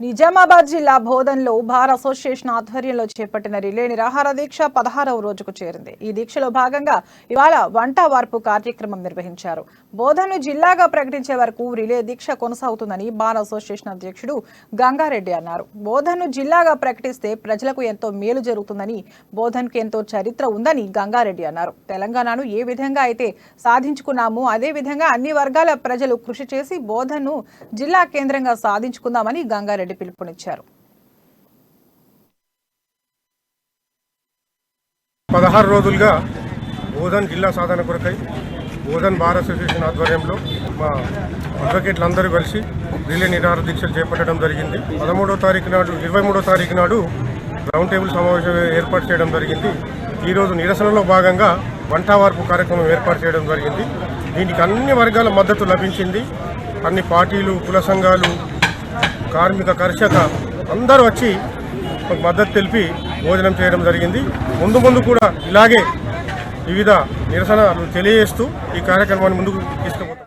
నిజామాబాద్ జిల్లా బోధన్లో bar association ఆధ్వర్యంలో చేపట్టిన రిలే నిరాహార దీక్ష 16వ రోజుకు చేరింది. ఈ దీక్షలో భాగంగా ఇవాళ వంట వార్పు కార్యక్రమం నిర్వహించారు. బోధన్ను జిల్లాగా ప్రకటించే వరకు రిలే దీక్ష కొనసాగుతుందని బార్ అసోసియేషన్ అధ్యక్షుడు గంగారెడ్డి అన్నారు. బోధన్ను జిల్లాగా ప్రకటిస్తే ప్రజలకు ఎంతో మేలు జరుగుతుందని, బోధన్కు ఎంతో చరిత్ర ఉందని గంగారెడ్డి అన్నారు. తెలంగాణను ఏ విధంగా అయితే సాధించుకున్నామో అదే విధంగా అన్ని వర్గాల ప్రజలు కృషి చేసి బోధన్ను జిల్లా కేంద్రంగా సాధించుకుందామని గంగారెడ్డి పిలుపునిచ్చారు. 16 రోజులుగా బోధన్ జిల్లా సాధన కొరకై బోధన్ బార్ అసోసియేషన్ ఆధ్వర్యంలో మా అడ్వకేట్లందరూ కలిసి రిలే నిరాహార దీక్షలు చేపట్టడం జరిగింది. 23వ తారీఖు నాడు రౌండ్ టేబుల్ సమావేశం ఏర్పాటు చేయడం జరిగింది. ఈరోజు నిరసనలో భాగంగా వంట వార్పు కార్యక్రమం ఏర్పాటు చేయడం జరిగింది. దీనికి అన్ని వర్గాల మద్దతు లభించింది. అన్ని పార్టీలు, కుల సంఘాలు, కార్మిక, కర్షక అందరూ వచ్చి మద్దతు తెలిపి భోజనం చేయడం జరిగింది. ముందు కూడా ఇలాగే వివిధ నిరసనలు తెలియజేస్తూ ఈ కార్యక్రమాన్ని ముందుకు తీసుకుపోతాం.